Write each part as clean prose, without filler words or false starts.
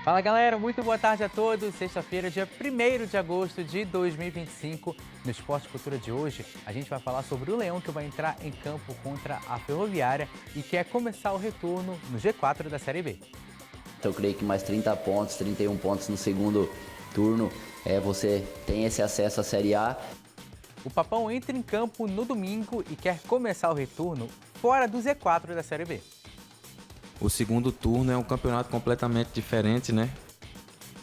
Fala galera, muito boa tarde a todos. Sexta-feira, dia 1º de agosto de 2025. No Esporte Cultura de hoje, a gente vai falar sobre o Leão que vai entrar em campo contra a Ferroviária e quer começar o retorno no G4 da Série B. Eu creio que mais 30 pontos, 31 pontos no segundo turno, você tem esse acesso à Série A. O Papão entra em campo no domingo e quer começar o retorno fora do Z4 da Série B. O segundo turno é um campeonato completamente diferente, né?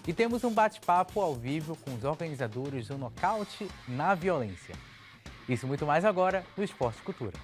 E temos um bate-papo ao vivo com os organizadores do Nocaute na Violência. Isso e muito mais agora no Esporte Cultura.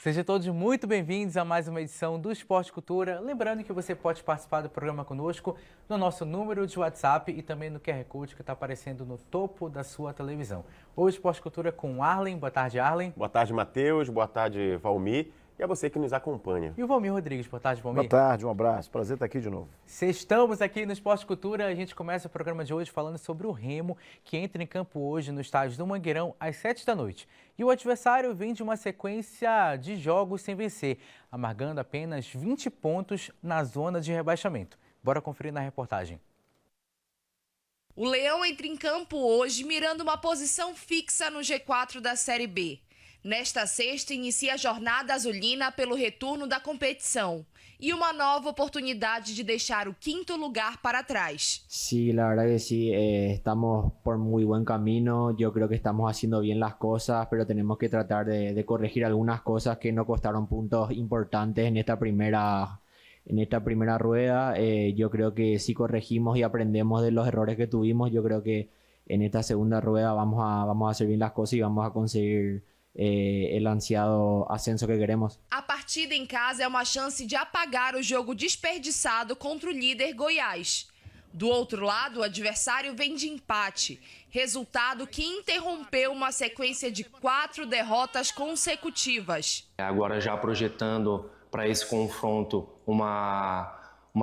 Sejam todos muito bem-vindos a mais uma edição do Esporte Cultura. Lembrando que você pode participar do programa conosco no nosso número de WhatsApp e também no QR Code que está aparecendo no topo da sua televisão. Hoje, Esporte Cultura com Arlen. Boa tarde, Arlen. Boa tarde, Matheus. Boa tarde, Valmir. E a você que nos acompanha. E o Valmir Rodrigues. Boa tarde, Valmir. Boa tarde, um abraço. Prazer estar aqui de novo. Estamos aqui no Esporte Cultura. A gente começa o programa de hoje falando sobre o Remo, que entra em campo hoje no estádio do Mangueirão às 7 da noite. E o adversário vem de uma sequência de jogos sem vencer, amargando apenas 20 pontos na zona de rebaixamento. Bora conferir na reportagem. O Leão entra em campo hoje mirando uma posição fixa no G4 da Série B. Nesta sexta, inicia a jornada azulina pelo retorno da competição e uma nova oportunidade de deixar o 5º lugar para trás. Sí, la verdad que sí, estamos por muy buen camino, yo creo que estamos haciendo bien las cosas, pero tenemos que tratar de corregir algunas cosas que nos costaron puntos importantes en esta primera rueda. Yo creo que si corregimos y aprendemos de los errores que tuvimos, yo creo que en esta segunda rueda vamos a hacer bien las cosas y vamos a conseguir el ansiado ascenso que queremos. A partida em casa é uma chance de apagar o jogo desperdiçado contra o líder Goiás. Do outro lado, o adversário vem de empate, resultado que interrompeu uma sequência de 4 derrotas consecutivas. Agora já projetando para esse confronto uma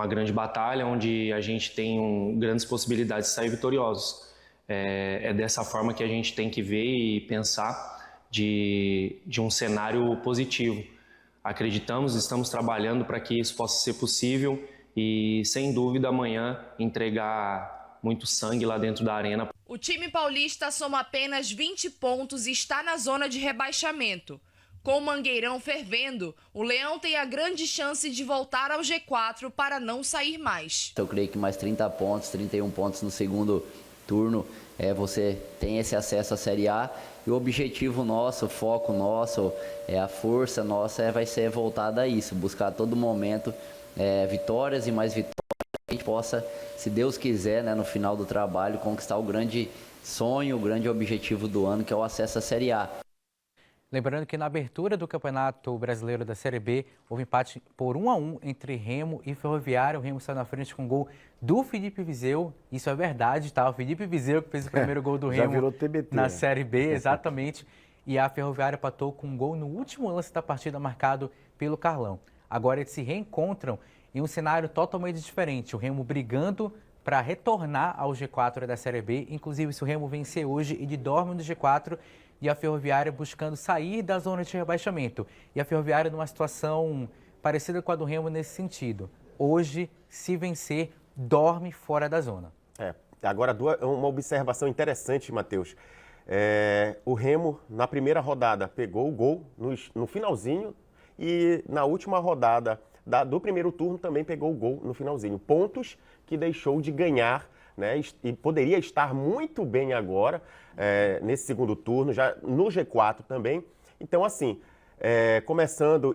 grande batalha, onde a gente tem grandes possibilidades de sair vitoriosos. É dessa forma que a gente tem que ver e pensar de um cenário positivo. Acreditamos, estamos trabalhando para que isso possa ser possível e, sem dúvida, amanhã entregar muito sangue lá dentro da arena. O time paulista soma apenas 20 pontos e está na zona de rebaixamento. Com o Mangueirão fervendo, o Leão tem a grande chance de voltar ao G4 para não sair mais. Eu creio que mais 30 pontos, 31 pontos no segundo turno, você tem esse acesso à Série A. E o objetivo nosso, o foco nosso, a força nossa vai ser voltada a isso, buscar a todo momento vitórias e mais vitórias, que a gente possa, se Deus quiser, no final do trabalho, conquistar o grande sonho, o grande objetivo do ano, que é o acesso à Série A. Lembrando que na abertura do Campeonato Brasileiro da Série B, houve empate por 1-1 entre Remo e Ferroviária. O Remo saiu na frente com gol do Felipe Viseu. Isso é verdade, tá? O Felipe Viseu que fez o primeiro gol do Remo Já virou TBT, na né? Série B, exatamente. E a Ferroviária empatou com um gol no último lance da partida marcado pelo Carlão. Agora eles se reencontram em um cenário totalmente diferente. O Remo brigando para retornar ao G4 da Série B. Inclusive, se o Remo vencer hoje, ele dorme no G4 e a Ferroviária buscando sair da zona de rebaixamento. E a Ferroviária numa situação parecida com a do Remo nesse sentido. Hoje, se vencer, dorme fora da zona. Agora, uma observação interessante, Matheus. O Remo, na primeira rodada, pegou o gol no finalzinho e na última rodada do primeiro turno também pegou o gol no finalzinho. Pontos que deixou de ganhar, né, e poderia estar muito bem agora, nesse segundo turno, já no G4 também. Então, assim,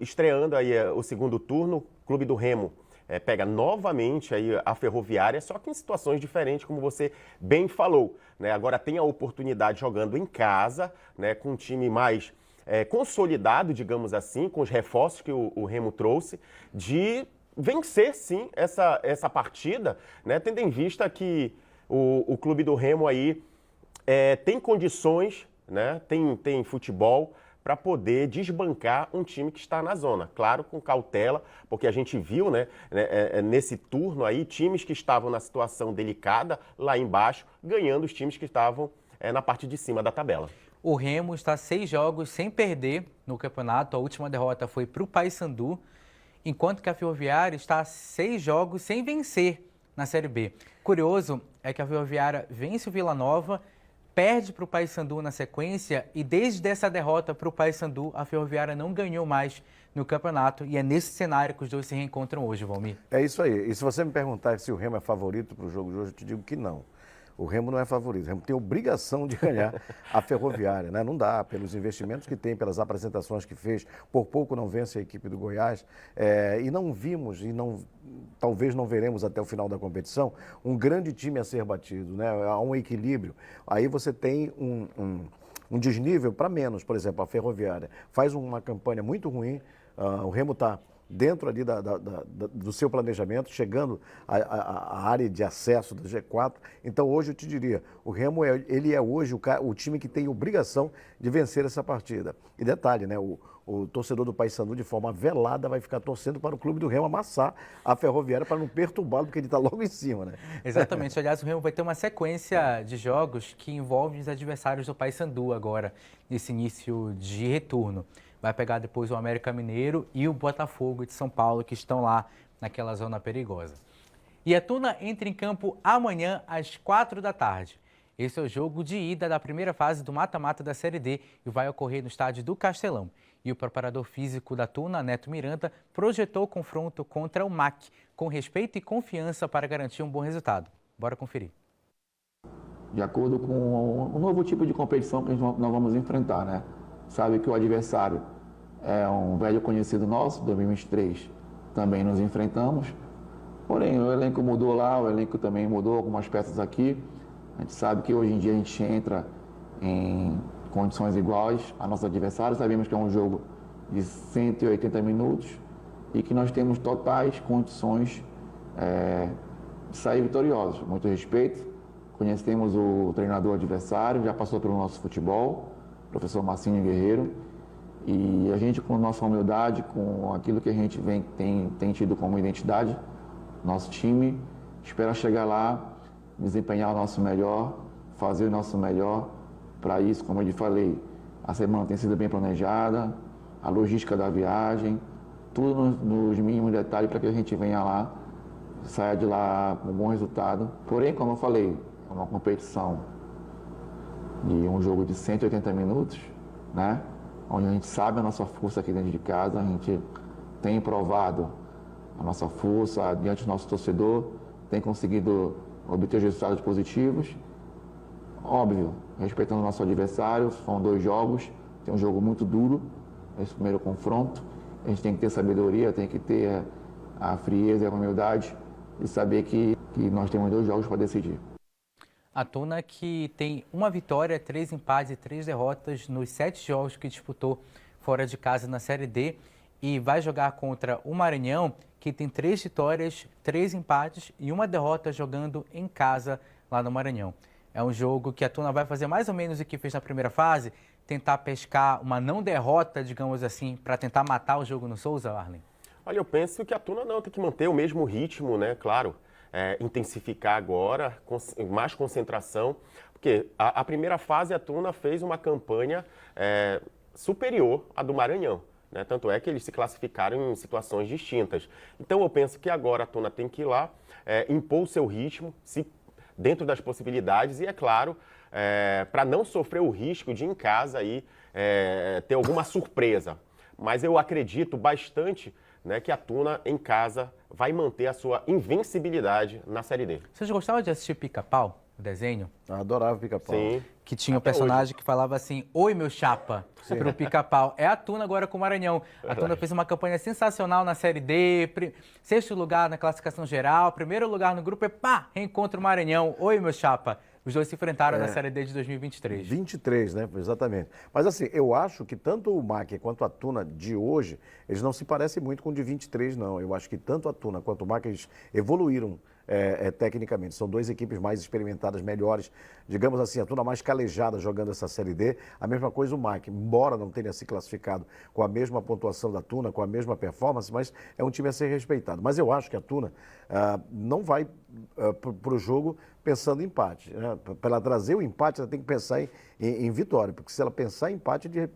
estreando aí o segundo turno, o Clube do Remo pega novamente aí a Ferroviária, só que em situações diferentes, como você bem falou, né? Agora tem a oportunidade jogando em casa, né, com um time mais consolidado, digamos assim, com os reforços que o Remo trouxe, de vencer, sim, essa partida, né, tendo em vista que o Clube do Remo aí tem condições, né, tem futebol para poder desbancar um time que está na zona. Claro, com cautela, porque a gente viu, né, nesse turno aí, times que estavam na situação delicada lá embaixo, ganhando os times que estavam na parte de cima da tabela. O Remo está 6 jogos sem perder no campeonato. A última derrota foi para o Paysandu, enquanto que a Ferroviária está 6 jogos sem vencer na Série B. Curioso é que a Ferroviária vence o Vila Nova, perde para o Paysandu na sequência e desde essa derrota para o Paysandu, a Ferroviária não ganhou mais no campeonato e é nesse cenário que os dois se reencontram hoje, Valmir. É isso aí. E se você me perguntar se o Remo é favorito para o jogo de hoje, eu te digo que não. O Remo não é favorito. O Remo tem obrigação de ganhar a Ferroviária, né? Não dá, pelos investimentos que tem, pelas apresentações que fez. Por pouco não vence a equipe do Goiás. E não vimos, talvez não veremos até o final da competição, um grande time a ser batido, né? Há um equilíbrio. Aí você tem um desnível para menos, por exemplo, a Ferroviária faz uma campanha muito ruim, o Remo está dentro ali do seu planejamento, chegando à área de acesso do G4. Então, hoje eu te diria, o Remo ele é hoje o time que tem obrigação de vencer essa partida. E detalhe, né? O torcedor do Paysandu, de forma velada, vai ficar torcendo para o clube do Remo amassar a Ferroviária para não perturbá-lo, porque ele está logo em cima, né? Exatamente. Aliás, o Remo vai ter uma sequência de jogos que envolve os adversários do Paysandu agora, nesse início de retorno. Vai pegar depois o América Mineiro e o Botafogo de São Paulo, que estão lá naquela zona perigosa. E a Tuna entra em campo amanhã às 4 da tarde. Esse é o jogo de ida da primeira fase do mata-mata da Série D e vai ocorrer no estádio do Castelão. E o preparador físico da Tuna, Neto Miranda, projetou o confronto contra o MAC, com respeito e confiança para garantir um bom resultado. Bora conferir. De acordo com o novo tipo de competição que nós vamos enfrentar, né? Sabe que o adversário é um velho conhecido nosso, 2023 também nos enfrentamos. Porém, o elenco mudou lá, o elenco também mudou, algumas peças aqui. A gente sabe que hoje em dia a gente entra em condições iguais a nossos adversários. Sabemos que é um jogo de 180 minutos e que nós temos totais condições de sair vitoriosos. Muito respeito, conhecemos o treinador adversário, já passou pelo nosso futebol, professor Marcinho Guerreiro, e a gente, com nossa humildade, com aquilo que a gente tem tido como identidade, nosso time espera chegar lá, desempenhar o nosso melhor, fazer o nosso melhor. Para isso, como eu lhe falei, a semana tem sido bem planejada, a logística da viagem, tudo nos mínimos detalhes para que a gente venha lá, saia de lá com um bom resultado. Porém, como eu falei, é uma competição de um jogo de 180 minutos, né? Onde a gente sabe a nossa força aqui dentro de casa, a gente tem provado a nossa força diante do nosso torcedor, tem conseguido obter resultados positivos. Óbvio, respeitando o nosso adversário, são 2 jogos, tem um jogo muito duro, esse primeiro confronto. A gente tem que ter sabedoria, tem que ter a frieza e a humildade de saber que nós temos 2 jogos para decidir. A Tuna que tem 1 vitória, 3 empates e 3 derrotas nos 7 jogos que disputou fora de casa na Série D e vai jogar contra o Maranhão, que tem 3 vitórias, 3 empates e 1 derrota jogando em casa lá no Maranhão. É um jogo que a Tuna vai fazer mais ou menos o que fez na primeira fase, tentar pescar uma não derrota, digamos assim, para tentar matar o jogo no Souza, Arlen? Olha, eu penso que a Tuna não, tem que manter o mesmo ritmo, né? Claro, intensificar agora, mais concentração, porque a primeira fase a Tuna fez uma campanha superior à do Maranhão, né? Tanto é que eles se classificaram em situações distintas. Então eu penso que agora a Tuna tem que ir lá, impor o seu ritmo, dentro das possibilidades e, é claro, para não sofrer o risco de em casa aí, ter alguma surpresa. Mas eu acredito bastante, né, que a Tuna em casa vai manter a sua invencibilidade na Série D. Vocês gostavam de assistir Pica-Pau, o desenho? Eu adorava Pica-Pau. Sim. Que tinha um personagem que falava assim, oi meu chapa, pro Pica-Pau. É a Tuna agora com o Maranhão. A Tuna fez uma campanha sensacional na Série D, 6º lugar na classificação geral, 1º lugar no grupo e reencontra o Maranhão. Oi meu chapa. Os dois se enfrentaram na Série D de 2023. 23, né? Exatamente. Mas assim, eu acho que tanto o MAC quanto a Tuna de hoje, eles não se parecem muito com o de 23, não. Eu acho que tanto a Tuna quanto o MAC, eles evoluíram tecnicamente. São duas equipes mais experimentadas, melhores, digamos assim, a Tuna mais calejada jogando essa Série D. A mesma coisa o MAC, embora não tenha se classificado com a mesma pontuação da Tuna, com a mesma performance, mas é um time a ser respeitado. Mas eu acho que a Tuna não vai para o jogo pensando em empate. Né? Para ela trazer o empate, ela tem que pensar em vitória, porque se ela pensar em empate, de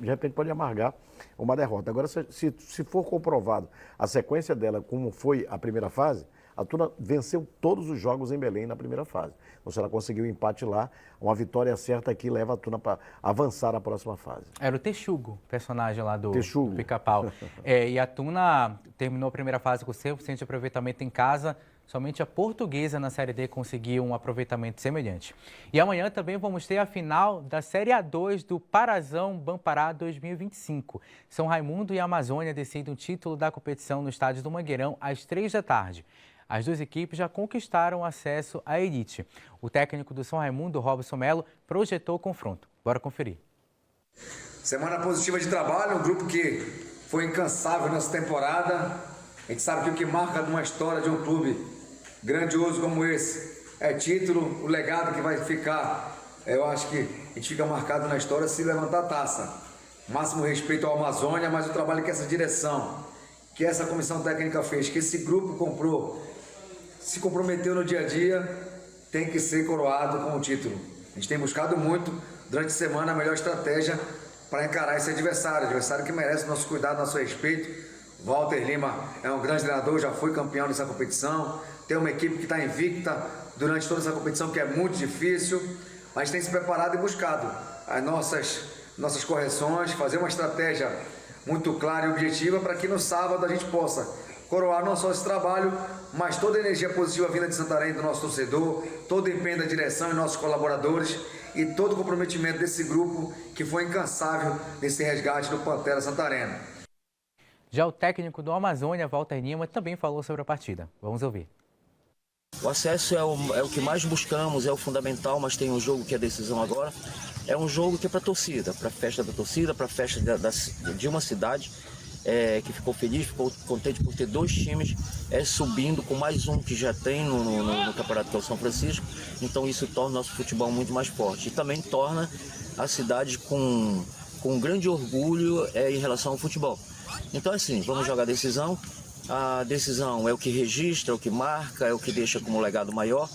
repente pode amargar uma derrota. Agora, se for comprovado a sequência dela, como foi a primeira fase, a Tuna venceu todos os jogos em Belém na primeira fase. Então, se ela conseguiu um empate lá, uma vitória certa aqui leva a Tuna para avançar na próxima fase. Era o Texugo, personagem lá do Texugo. Pica-Pau. E a Tuna terminou a primeira fase com 100% de aproveitamento em casa. Somente a Portuguesa na Série D conseguiu um aproveitamento semelhante. E amanhã também vamos ter a final da Série A2 do Parazão Bampará 2025. São Raimundo e Amazônia decidem o título da competição no estádio do Mangueirão às 15h. As duas equipes já conquistaram acesso à elite. O técnico do São Raimundo, Robson Melo, projetou o confronto. Bora conferir. Semana positiva de trabalho, um grupo que foi incansável nessa temporada. A gente sabe que o que marca uma história de um clube grandioso como esse é título, o legado que vai ficar. Eu acho que a gente fica marcado na história se levantar a taça. Máximo respeito ao Amazônia, mas o trabalho que essa direção, que essa comissão técnica fez, que esse grupo comprou, se comprometeu no dia a dia, tem que ser coroado com o título. A gente tem buscado muito, durante a semana, a melhor estratégia para encarar esse adversário que merece nosso cuidado, nosso respeito. Walter Lima é um grande treinador, já foi campeão dessa competição, tem uma equipe que está invicta durante toda essa competição, que é muito difícil, mas tem se preparado e buscado as nossas correções, fazer uma estratégia muito clara e objetiva para que no sábado a gente possa coroar não só esse trabalho, mas toda a energia positiva vinda de Santarém, do nosso torcedor, todo o empenho da direção e nossos colaboradores e todo o comprometimento desse grupo que foi incansável nesse resgate do Pantera Santareno. Já o técnico do Amazônia, Walter Lima, também falou sobre a partida. Vamos ouvir. O acesso é o que mais buscamos, é o fundamental, mas tem um jogo que é decisão agora. É um jogo que é para a torcida, para a festa da torcida, para a festa de uma cidade que ficou feliz, ficou contente por ter dois times subindo com mais um que já tem no campeonato, que é o São Francisco. Então isso torna o nosso futebol muito mais forte e também torna a cidade com um grande orgulho em relação ao futebol. Então assim, vamos jogar a decisão. A decisão é o que registra, é o que marca, é o que deixa como legado maior.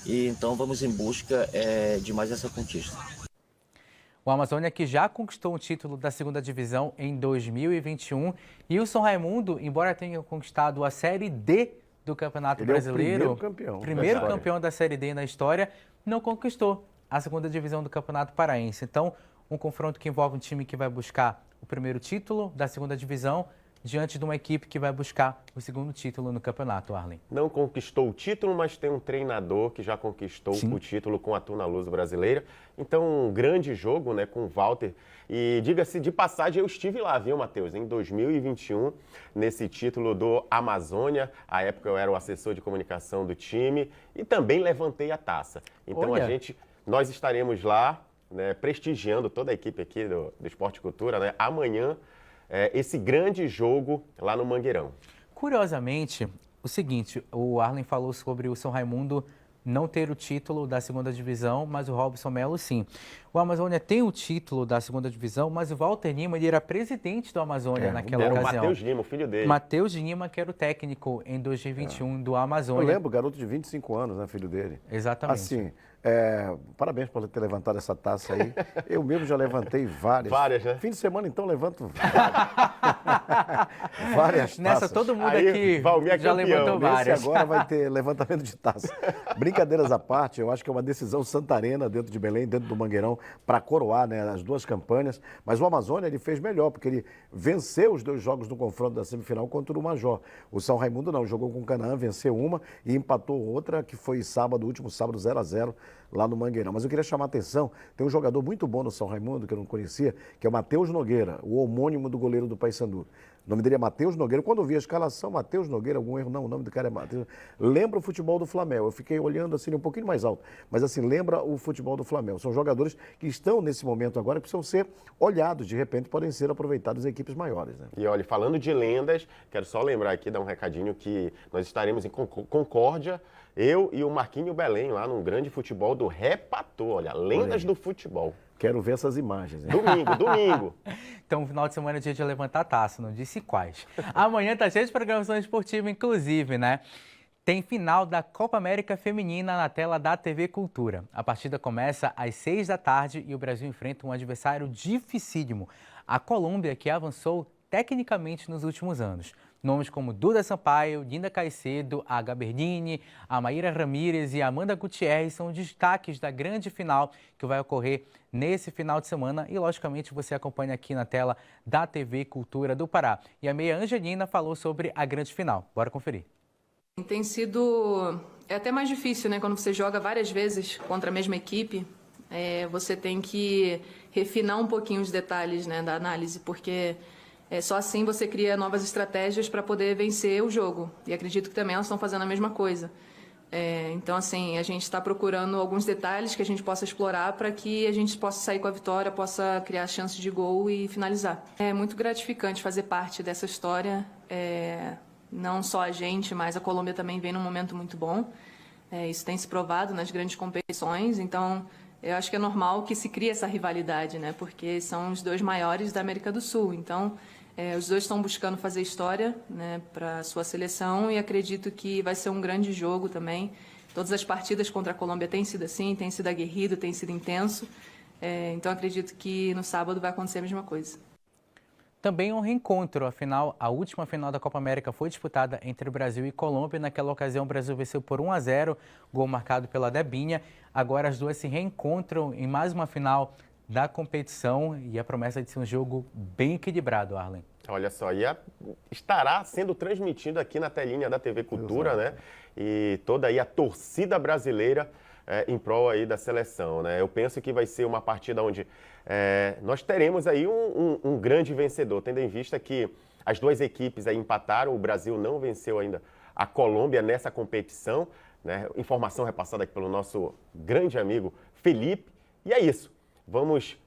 E então vamos em busca de mais essa conquista. O Amazônia que já conquistou o título da segunda divisão em 2021 e o São Raimundo, embora tenha conquistado a Série D do Campeonato Brasileiro, primeiro campeão da Série D na história, não conquistou a segunda divisão do Campeonato Paraense. Então, um confronto que envolve um time que vai buscar o primeiro título da segunda divisão diante de uma equipe que vai buscar o segundo título no campeonato, Arlen. Não conquistou o título, mas tem um treinador que já conquistou o título com a Tuna Luso brasileira. Então, um grande jogo, né, com o Walter. E diga-se de passagem, eu estive lá, viu, Matheus, em 2021, nesse título do Amazônia. À época eu era o assessor de comunicação do time e também levantei a taça. Então, nós estaremos lá, né, prestigiando toda a equipe aqui do Esporte Cultura, né, amanhã, esse grande jogo lá no Mangueirão. Curiosamente, o seguinte, o Arlen falou sobre o São Raimundo não ter o título da segunda divisão, mas o Robson Melo sim. O Amazônia tem o título da segunda divisão, mas o Walter Lima ele era presidente do Amazônia naquela ocasião. O Matheus Lima, o filho dele. Matheus Lima, que era o técnico em 2021 do Amazônia. Eu lembro, garoto de 25 anos, né, filho dele. Exatamente. Assim, parabéns por ter levantado essa taça aí. Eu mesmo já levantei várias. Várias, né? Fim de semana, então, levanto várias taças. Nessa, todo mundo aqui já levantou várias. Esse agora vai ter levantamento de taça. Brincadeiras à parte, eu acho que é uma decisão santarena dentro de Belém, dentro do Mangueirão, para coroar, né, as duas campanhas. Mas o Amazônia ele fez melhor, porque ele venceu os dois jogos no confronto da semifinal contra o Major. O São Raimundo não, jogou com o Canaã, venceu uma e empatou outra, que foi sábado, último sábado, 0-0. lá no Mangueirão. Mas eu queria chamar a atenção, tem um jogador muito bom no São Raimundo, que eu não conhecia, que é o Matheus Nogueira, o homônimo do goleiro do Paysandu. O nome dele é Matheus Nogueira. Quando eu vi a escalação, Matheus Nogueira, algum erro? Não, o nome do cara é Matheus. Lembra o futebol do Flamengo. Eu fiquei olhando assim, um pouquinho mais alto. Mas assim, lembra o futebol do Flamengo. São jogadores que estão nesse momento agora, que precisam ser olhados. De repente, podem ser aproveitados em equipes maiores, né? E olha, falando de lendas, quero só lembrar aqui, dar um recadinho que nós estaremos em Concórdia, eu e o Marquinho Belém, lá num grande futebol do Repatô. Olha, lendas do futebol. Quero ver essas imagens, hein? Domingo. Então, final de semana é dia de levantar a taça, não disse quais. Amanhã tá cheio de programação esportiva, inclusive, né? Tem final da Copa América Feminina na tela da TV Cultura. A partida começa às 6 da tarde e o Brasil enfrenta um adversário dificílimo, a Colômbia, que avançou tecnicamente nos últimos anos. Nomes como Duda Sampaio, Dinda Caicedo, a Gaberdini, a Maíra Ramírez e a Amanda Gutierrez são destaques da grande final que vai ocorrer nesse final de semana e, logicamente, você acompanha aqui na tela da TV Cultura do Pará. E a meia Angelina falou sobre a grande final. Bora conferir. Tem sido até mais difícil, né? Quando você joga várias vezes contra a mesma equipe, você tem que refinar um pouquinho os detalhes, né, da análise, porque só assim você cria novas estratégias para poder vencer o jogo. E acredito que também elas estão fazendo a mesma coisa. Então, assim, a gente está procurando alguns detalhes que a gente possa explorar para que a gente possa sair com a vitória, possa criar chances de gol e finalizar. É muito gratificante fazer parte dessa história. Não só a gente, mas a Colômbia também vem num momento muito bom. Isso tem se provado nas grandes competições. Então, eu acho que é normal que se crie essa rivalidade, né? Porque são os dois maiores da América do Sul. Então, os dois estão buscando fazer história, né, para a sua seleção e acredito que vai ser um grande jogo também. Todas as partidas contra a Colômbia têm sido assim, tem sido aguerrido, tem sido intenso. Então acredito que no sábado vai acontecer a mesma coisa. Também um reencontro, afinal, a última final da Copa América foi disputada entre Brasil e Colômbia. Naquela ocasião, o Brasil venceu por 1-0, gol marcado pela Debinha. Agora as duas se reencontram em mais uma final da competição e a promessa de ser um jogo bem equilibrado, Arlen. Olha só, estará sendo transmitido aqui na telinha da TV Cultura, né? E toda aí a torcida brasileira em prol aí da seleção, né? Eu penso que vai ser uma partida onde nós teremos aí um grande vencedor, tendo em vista que as duas equipes aí empataram, o Brasil não venceu ainda a Colômbia nessa competição, né? Informação repassada aqui pelo nosso grande amigo Felipe. E é isso, vamos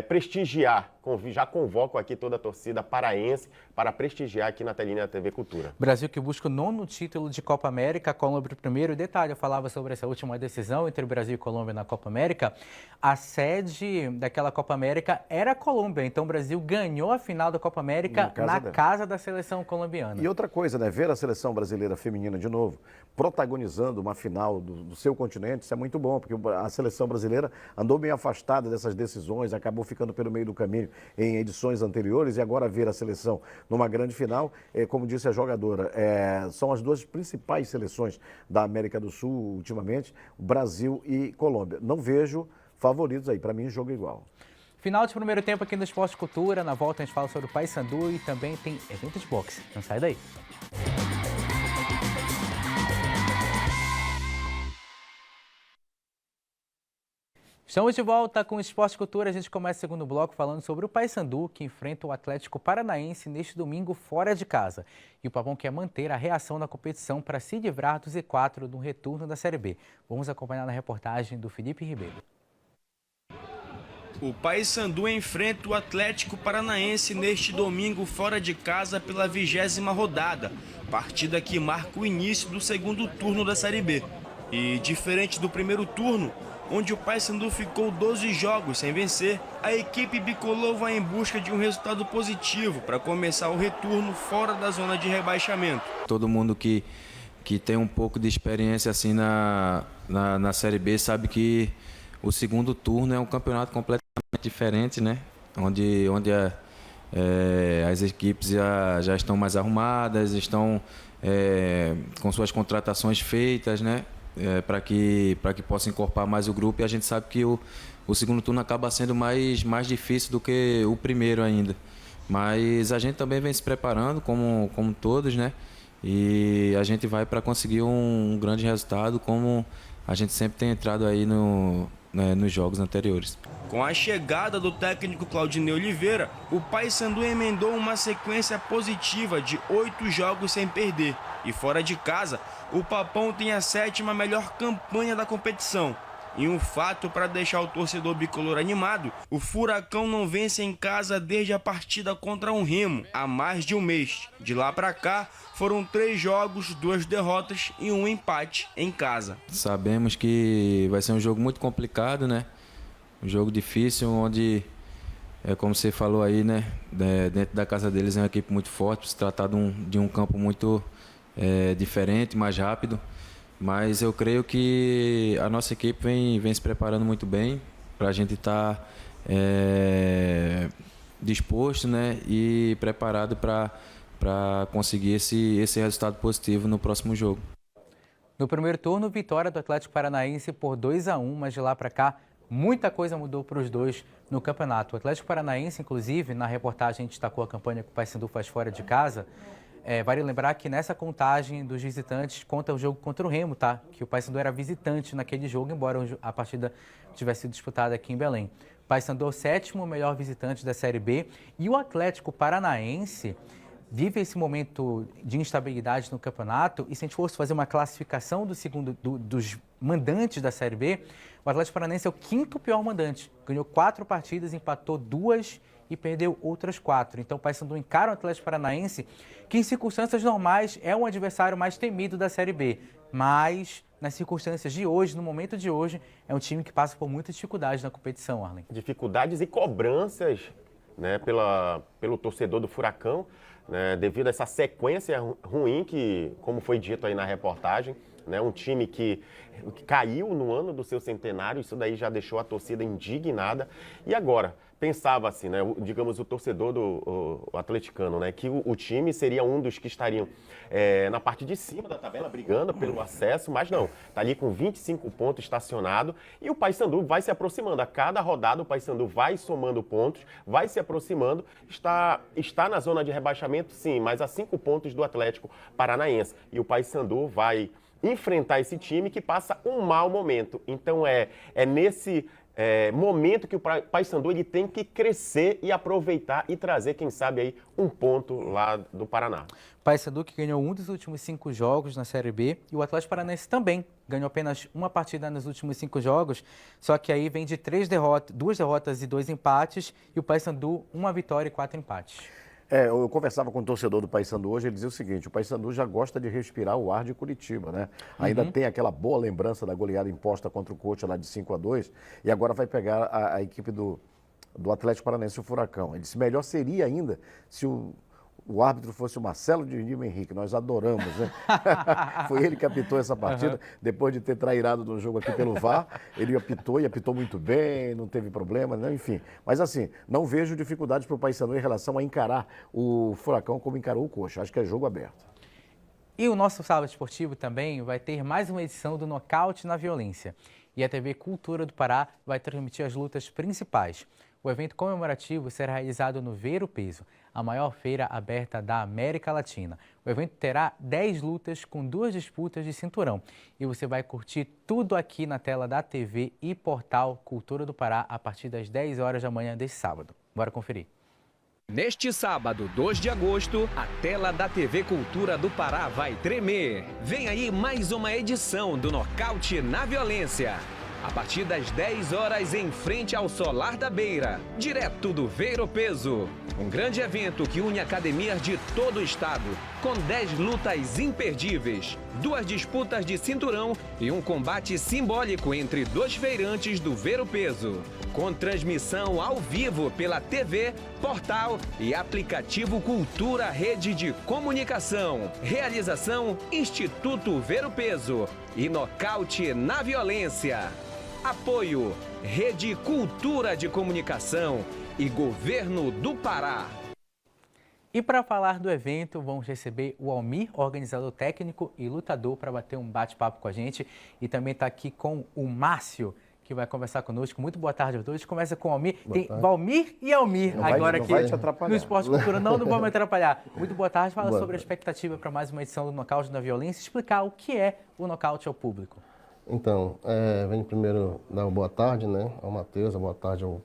prestigiar, já convoco aqui toda a torcida paraense para prestigiar aqui na telinha da TV Cultura. Brasil que busca o 9º título de Copa América, a Colômbia primeiro. Detalhe, eu falava sobre essa última decisão entre o Brasil e Colômbia na Copa América. A sede daquela Copa América era a Colômbia, então o Brasil ganhou a final da Copa América na casa da seleção colombiana. E outra coisa, né, ver a seleção brasileira feminina de novo, protagonizando uma final do seu continente, isso é muito bom, porque a seleção brasileira andou bem afastada dessas decisões, acabou ficando pelo meio do caminho em edições anteriores e agora ver a seleção numa grande final, como disse a jogadora, são as duas principais seleções da América do Sul ultimamente, Brasil e Colômbia. Não vejo favoritos aí, para mim jogo igual. Final de primeiro tempo aqui no Esporte Cultura, na volta a gente fala sobre o Paysandu e também tem evento de boxe, não sai daí. Estamos de volta com o Esporte Cultura. A gente começa o segundo bloco falando sobre o Paysandu, que enfrenta o Atlético Paranaense neste domingo fora de casa. E o Pavão quer manter a reação na competição para se livrar do Z4 no retorno da Série B. Vamos acompanhar na reportagem do Felipe Ribeiro. O Paysandu enfrenta o Atlético Paranaense neste domingo fora de casa pela 20ª rodada. Partida que marca o início do segundo turno da Série B. E diferente do primeiro turno, onde o Paysandu ficou 12 jogos sem vencer, a equipe bicolor vai em busca de um resultado positivo para começar o retorno fora da zona de rebaixamento. Todo mundo que tem um pouco de experiência assim na Série B sabe que o segundo turno é um campeonato completamente diferente, né? Onde as equipes já estão mais arrumadas, estão com suas contratações feitas, né? Para que possa encorpar mais o grupo, e a gente sabe que o segundo turno acaba sendo mais difícil do que o primeiro ainda. Mas a gente também vem se preparando, como todos, né? E a gente sabe que o segundo turno é um campeonato completamente diferente, né? Onde as equipes já estão mais arrumadas, estão com suas contratações feitas, né? Para que possa encorpar mais o grupo, e a gente sabe que o segundo turno acaba sendo mais difícil do que o primeiro ainda. Mas a gente também vem se preparando, como todos, né? e a gente vai para conseguir um grande resultado, como a gente sempre tem entrado aí nos jogos anteriores. Com a chegada do técnico Claudinei Oliveira, o Paysandu emendou uma sequência positiva de 8 jogos sem perder. E fora de casa, o Papão tem a 7ª melhor campanha da competição. E um fato para deixar o torcedor bicolor animado, o Furacão não vence em casa desde a partida contra o Remo, há mais de um mês. De lá para cá, foram 3 jogos, 2 derrotas e 1 empate em casa. Sabemos que vai ser um jogo muito complicado, né? Um jogo difícil, onde, como você falou aí, né? Dentro da casa deles é uma equipe muito forte, se tratar de um campo muito diferente, mais rápido. Mas eu creio que a nossa equipe vem se preparando muito bem para a gente estar disposto, né, e preparado para conseguir esse resultado positivo no próximo jogo. No primeiro turno, vitória do Atlético Paranaense por 2-1, mas de lá para cá muita coisa mudou para os dois no campeonato. O Atlético Paranaense, inclusive, na reportagem a gente destacou a campanha que o Paysandu faz fora de casa. Vale lembrar que nessa contagem dos visitantes conta o jogo contra o Remo, tá? Que o Paysandu era visitante naquele jogo, embora a partida tivesse sido disputada aqui em Belém. O Paysandu é o 7º melhor visitante da Série B e o Atlético Paranaense vive esse momento de instabilidade no campeonato. E se a gente fosse fazer uma classificação dos mandantes da Série B, o Atlético Paranaense é o 5º pior mandante. Ganhou 4 partidas, empatou 2 e perdeu outras 4. Então o Paysandu encara o Atlético Paranaense, que em circunstâncias normais é um adversário mais temido da Série B. Mas nas circunstâncias de hoje, no momento de hoje, é um time que passa por muita dificuldade na competição, Arlen. Dificuldades e cobranças, né, pelo torcedor do Furacão, né, devido a essa sequência ruim que, como foi dito aí na reportagem, né, um time que caiu no ano do seu centenário, isso daí já deixou a torcida indignada. E agora, pensava assim, né, digamos, o torcedor do atleticano, né, que o time seria um dos que estariam na parte de cima da tabela, brigando pelo acesso, mas não, está ali com 25 pontos estacionado, e o Paysandu vai se aproximando. A cada rodada o Paysandu vai somando pontos, vai se aproximando, está na zona de rebaixamento, sim, mas a 5 pontos do Atlético Paranaense. E o Paysandu vai enfrentar esse time que passa um mau momento. Então é nesse momento que o Paysandu ele tem que crescer e aproveitar e trazer, quem sabe, aí um ponto lá do Paraná. Paysandu que ganhou um dos últimos 5 jogos na Série B e o Atlético Paranaense também ganhou apenas uma partida nos últimos 5 jogos, só que aí vem de 2 derrotas e 2 empates e o Paysandu 1 vitória e 4 empates. Eu conversava com o torcedor do Paysandu hoje, ele dizia o seguinte: o Paysandu já gosta de respirar o ar de Curitiba, né? Ainda tem aquela boa lembrança da goleada imposta contra o Coxa lá de 5-2 e agora vai pegar a equipe do Atlético Paranaense, o Furacão. Ele disse, melhor seria ainda se o árbitro fosse o Marcelo de Lima Henrique, nós adoramos, né? Foi ele que apitou essa partida, depois de ter trairado no jogo aqui pelo VAR, ele apitou e apitou muito bem, não teve problema, né? Enfim. Mas assim, não vejo dificuldades para o Paysandu em relação a encarar o Furacão como encarou o Coxa, acho que é jogo aberto. E o nosso sábado esportivo também vai ter mais uma edição do Nocaute na Violência. E a TV Cultura do Pará vai transmitir as lutas principais. O evento comemorativo será realizado no Ver o Peso, a maior feira aberta da América Latina. O evento terá 10 lutas com 2 disputas de cinturão. E você vai curtir tudo aqui na tela da TV e portal Cultura do Pará a partir das 10 horas da manhã deste sábado. Bora conferir. Neste sábado, 2 de agosto, a tela da TV Cultura do Pará vai tremer. Vem aí mais uma edição do Nocaute na Violência. A partir das 10 horas em frente ao Solar da Beira, direto do Ver o Peso. Um grande evento que une academias de todo o estado, com 10 lutas imperdíveis, 2 disputas de cinturão e um combate simbólico entre 2 feirantes do Ver o Peso. Com transmissão ao vivo pela TV, portal e aplicativo Cultura Rede de Comunicação. Realização Instituto Ver o Peso e Nocaute na Violência. Apoio Rede Cultura de Comunicação e Governo do Pará. E para falar do evento, vamos receber o Almir, organizador técnico e lutador, para bater um bate-papo com a gente. E também está aqui com o Márcio, que vai conversar conosco. Muito boa tarde a todos. Começa com o Almir. Tem tarde. Valmir e Almir agora não aqui vai te atrapalhar. no Esporte Cultura. Não vamos atrapalhar. Muito boa tarde. Fala sobre a expectativa para mais uma edição do Nocaute na Violência. Explicar o que é o nocaute ao público. Então, venho primeiro dar uma boa tarde, né, ao Matheus, boa tarde ao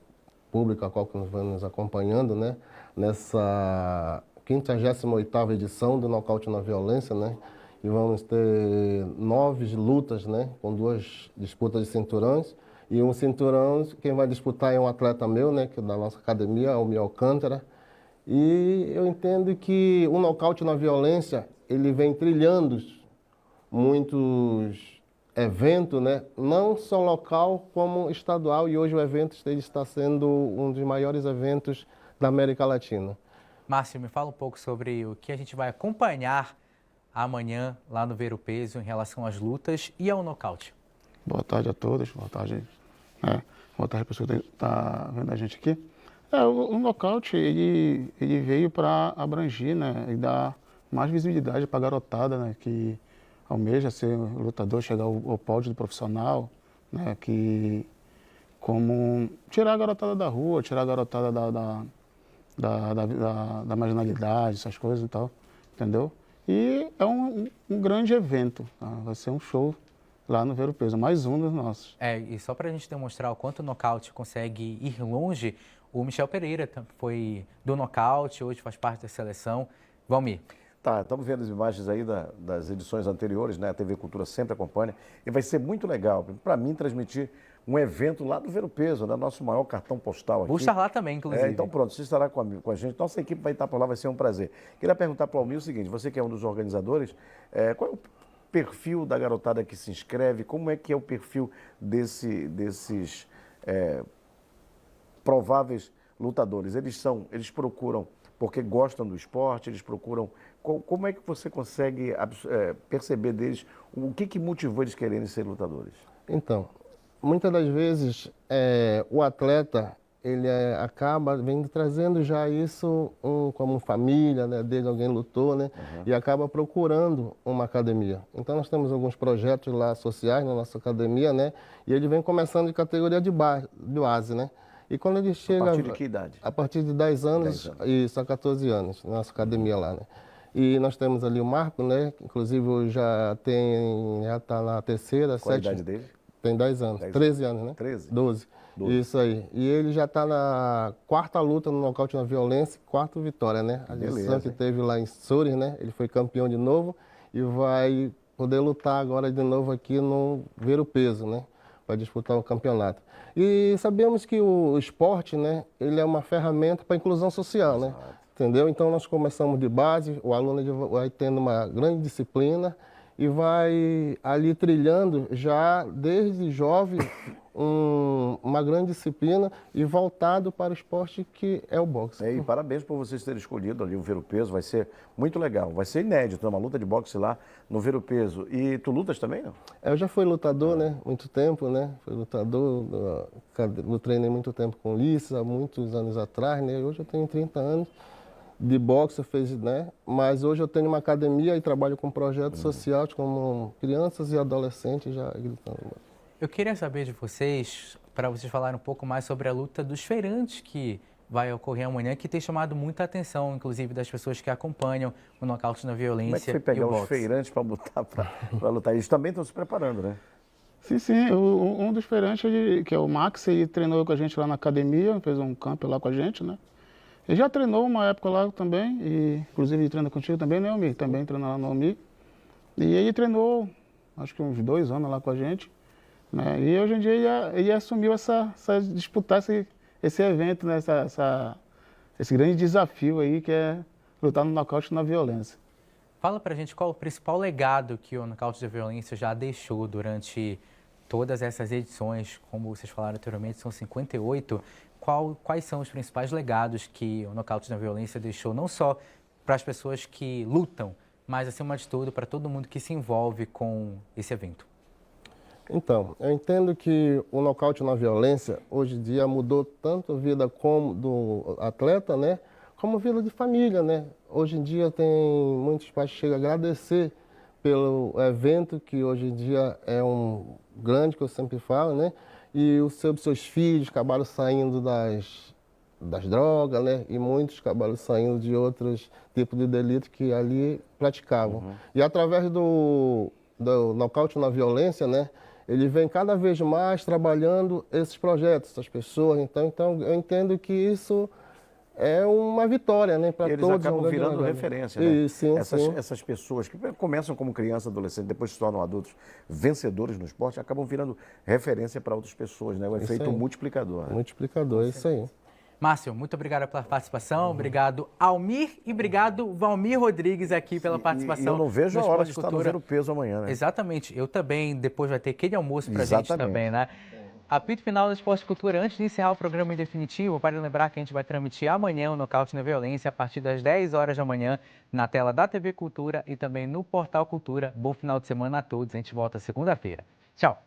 público, a qual que nos vai nos acompanhando, né, nessa 58ª edição do Nocaute na Violência, né, e vamos ter 9 lutas, né, com 2 disputas de cinturões, e um cinturão, quem vai disputar é um atleta meu, né, que é da nossa academia, o Miguel Alcântara, e eu entendo que o Nocaute na Violência, ele vem trilhando muitos evento, né? Não só local como estadual, e hoje o evento está sendo um dos maiores eventos da América Latina. Márcio, me fala um pouco sobre o que a gente vai acompanhar amanhã lá no Ver o Peso em relação às lutas e ao nocaute. Boa tarde a todos, boa tarde, boa tarde a pessoa que está vendo a gente aqui. O nocaute, ele veio para abranger, né, e dar mais visibilidade para a garotada, né, que almeja ser lutador, chegar ao pódio do profissional, né, que como tirar a garotada da rua, tirar a garotada da marginalidade, essas coisas e tal, entendeu? E é um grande evento, tá? Vai ser um show lá no Ver o Peso, mais um dos nossos. E só para a gente demonstrar o quanto o nocaute consegue ir longe, o Michel Pereira foi do nocaute, hoje faz parte da seleção. Valmir. Tá, estamos vendo as imagens aí das edições anteriores, né? A TV Cultura sempre acompanha. E vai ser muito legal, para mim, transmitir um evento lá do Ver o Peso, né? Nosso maior cartão postal aqui. Vou estar lá também, inclusive. Então pronto, você estará com a gente. Nossa equipe vai estar por lá, vai ser um prazer. Queria perguntar para o Almir o seguinte, você que é um dos organizadores, qual é o perfil da garotada que se inscreve? Como é que é o perfil desses prováveis lutadores? Eles procuram porque gostam do esporte, eles procuram... Como é que você consegue perceber deles o que motivou eles quererem ser lutadores? Então, muitas das vezes o atleta ele acaba vindo trazendo já isso como família, né, desde alguém lutou, né, e acaba procurando uma academia. Então nós temos alguns projetos lá sociais na nossa academia, né, e ele vem começando de categoria de base, né. E quando ele chega... A partir de que idade? A partir de 10 anos, isso, a 14 anos, na nossa academia lá, né. E nós temos ali o Marco, né, que inclusive já está na terceira, Qual a idade dele? Tem 10 anos, 13 anos, né? 13? 12. Isso aí. E ele já está na 4ª luta no nocaute na violência, 4ª vitória, né? A edição que teve lá em Soures, né? Ele foi campeão de novo e vai poder lutar agora de novo aqui no Ver o Peso, né? Vai disputar o campeonato. E sabemos que o esporte, né? Ele é uma ferramenta para a inclusão social, né? Entendeu? Então nós começamos de base, o aluno vai tendo uma grande disciplina e vai ali trilhando já desde jovem uma grande disciplina e voltado para o esporte que é o boxe. E parabéns por vocês terem escolhido ali o Ver o Peso, vai ser muito legal, vai ser inédito, uma luta de boxe lá no Ver o Peso. E tu lutas também, não? Eu já fui lutador, né, muito tempo, né, fui lutador, eu treinei muito tempo com Lissa, muitos anos atrás, né, hoje eu tenho 30 anos. De boxe, né? Mas hoje eu tenho uma academia e trabalho com projetos sociais como crianças e adolescentes já gritando. Eu queria saber de vocês, para vocês falarem um pouco mais sobre a luta dos feirantes que vai ocorrer amanhã, que tem chamado muita atenção, inclusive das pessoas que acompanham o Nocaute na Violência. Como é que foi pegar os feirantes para botar para lutar? Eles também estão se preparando, né? Sim. Um dos feirantes, que é o Max, ele treinou com a gente lá na academia, fez um camp lá com a gente, né? Ele já treinou uma época lá também, e inclusive ele treina contigo também, né, Almir? Também treina lá no Almir. E ele treinou, acho que uns 2 anos lá com a gente, né? E hoje em dia ele assumiu disputar esse evento, né? Esse grande desafio aí que é lutar no nocaute na violência. Fala pra gente qual o principal legado que o Nocaute da Violência já deixou durante todas essas edições, como vocês falaram anteriormente, são 58. Quais são os principais legados que o Nocaute na Violência deixou, não só para as pessoas que lutam, mas, acima de tudo, para todo mundo que se envolve com esse evento? Então, eu entendo que o Nocaute na Violência, hoje em dia, mudou tanto a vida como do atleta, né, como a vida de família, né? Hoje em dia tem muitos pais que chegam a agradecer pelo evento, que hoje em dia é um grande, que eu sempre falo, né? e os seus filhos acabaram saindo das drogas, né? E muitos acabaram saindo de outros tipos de delito que ali praticavam. E através do nocaute na violência, né? Ele vem cada vez mais trabalhando esses projetos, essas pessoas. Então eu entendo que isso é uma vitória, né, para todos. Eles acabam virando referência, né? Sim, essas pessoas que começam como criança, adolescente, depois se tornam adultos vencedores no esporte, acabam virando referência para outras pessoas, né? O efeito multiplicador. Né? Multiplicador, é isso aí. Márcio, muito obrigado pela participação, obrigado Almir e obrigado Valmir Rodrigues aqui pela participação. E eu não vejo a hora de estar no Zero Peso amanhã, né? Exatamente, eu também, depois vai ter aquele almoço pra gente também, né? Apito final do Esporte e Cultura, antes de encerrar o programa em definitivo, para lembrar que a gente vai transmitir amanhã o Nocaute na Violência a partir das 10 horas da manhã na tela da TV Cultura e também no Portal Cultura. Bom final de semana a todos, a gente volta segunda-feira. Tchau!